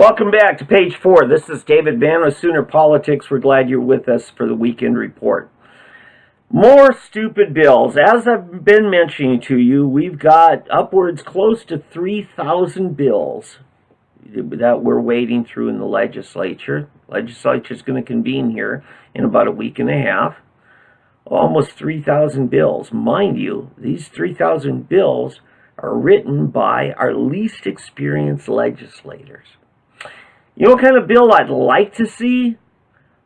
Welcome back to page 4. This is David Vann with Sooner Politics. We're glad you're with us for the weekend report. More stupid bills. As I've been mentioning to you, we've got upwards close to 3,000 bills that we're wading through in the legislature. Legislature is going to convene here in about a week and a half. Almost 3,000 bills. Mind you, these 3,000 bills are written by our least experienced legislators. You know what kind of bill I'd like to see?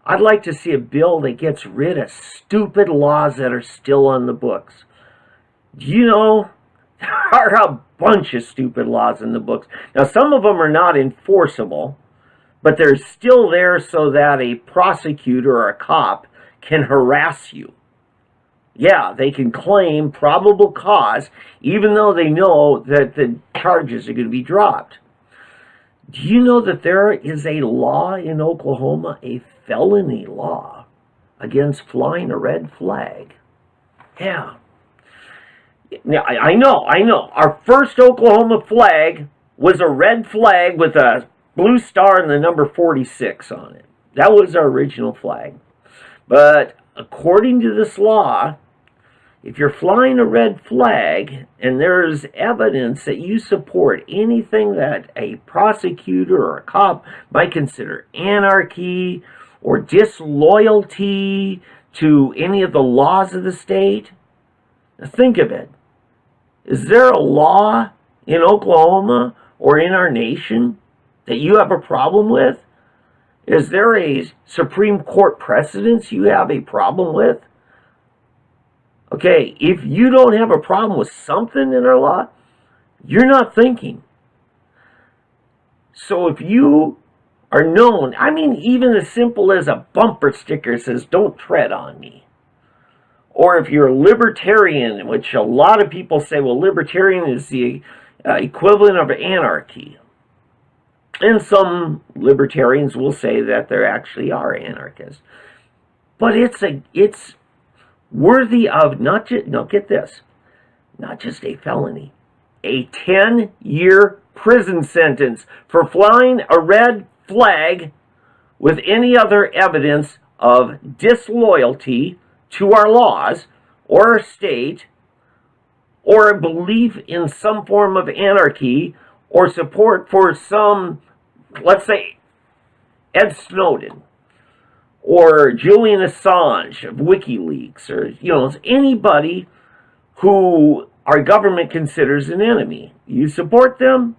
I'd like to see a bill that gets rid of stupid laws that are still on the books. Do you know, there are a bunch of stupid laws in the books. Now, some of them are not enforceable, but they're still there so that a prosecutor or a cop can harass you. Yeah, they can claim probable cause, even though they know that the charges are going to be dropped. Do you know that there is a law in Oklahoma, a felony law, against flying a red flag? Yeah. Now, I know. Our first Oklahoma flag was a red flag with a blue star and the number 46 on it. That was our original flag. But according to this law, if you're flying a red flag and there's evidence that you support anything that a prosecutor or a cop might consider anarchy or disloyalty to any of the laws of the state, now think of it. Is there a law in Oklahoma or in our nation that you have a problem with? Is there a Supreme Court precedent you have a problem with? Okay, if you don't have a problem with something in our law, you're not thinking. So if you are known, even as simple as a bumper sticker says, "Don't tread on me." Or if you're a libertarian, which a lot of people say, well, libertarian is the equivalent of anarchy. And some libertarians will say that there actually are anarchists. But it's worthy of not just a felony, a 10-year prison sentence for flying a red flag with any other evidence of disloyalty to our laws or our state, or a belief in some form of anarchy or support for some, let's say, Ed Snowden or Julian Assange of WikiLeaks, or anybody who our government considers an enemy. You support them,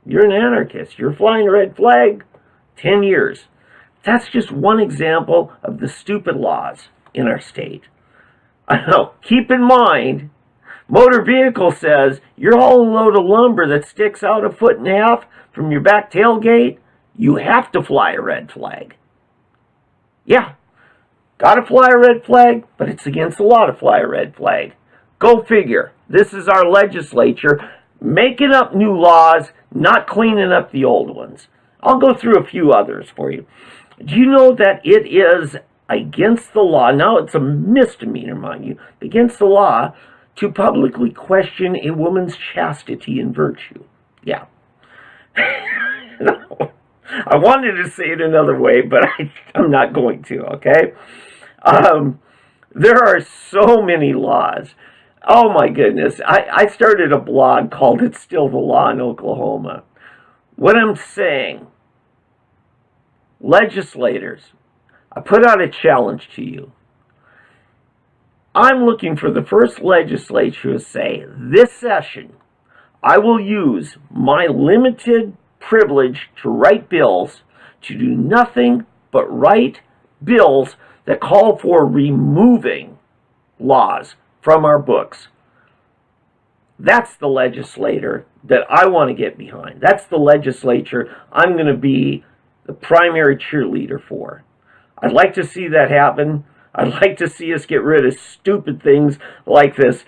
you're an anarchist. You're flying a red flag, 10 years. That's just one example of the stupid laws in our state. I know, keep in mind, motor vehicle says you're hauling a load of lumber that sticks out 1.5 feet from your back tailgate, you have to fly a red flag. Yeah, gotta fly a red flag, but it's against the law to fly a red flag. Go figure. This is our legislature making up new laws, not cleaning up the old ones. I'll go through a few others for you. Do you know that it is against the law, now it's a misdemeanor, mind you, against the law to publicly question a woman's chastity and virtue? Yeah. I wanted to say it another way, but I'm not going to, okay? There are so many laws. Oh, my goodness. I started a blog called It's Still the Law in Oklahoma. What I'm saying, legislators, I put out a challenge to you. I'm looking for the first legislature to say, this session, I will use my limited privilege to write bills, to do nothing but write bills that call for removing laws from our books. That's the legislator that I want to get behind. That's the legislature I'm going to be the primary cheerleader for. I'd like to see that happen. I'd like to see us get rid of stupid things like this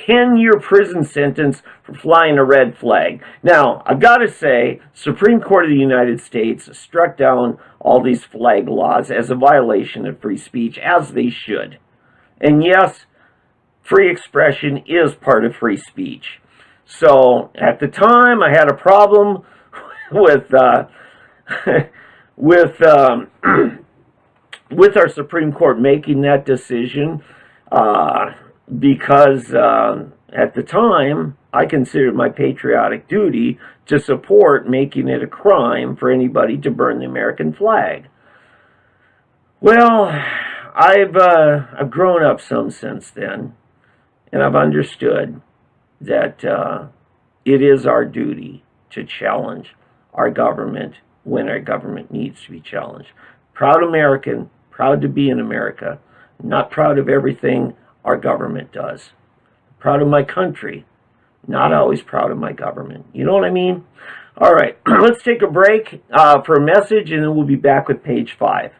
10-year prison sentence for flying a red flag. Now, I've got to say, Supreme Court of the United States struck down all these flag laws as a violation of free speech, as they should. And yes, free expression is part of free speech. So, at the time, I had a problem with with with our Supreme Court making that decision, because at the time I considered my patriotic duty to support making it a crime for anybody to burn the American flag. Well, I've grown up some since then, and I've understood that it is our duty to challenge our government when our government needs to be challenged. Proud American, proud to be in America, not proud of everything our government does. Proud of my country, not always proud of my government. You know what I mean? All right, let's take a break for a message, and then we'll be back with page 5.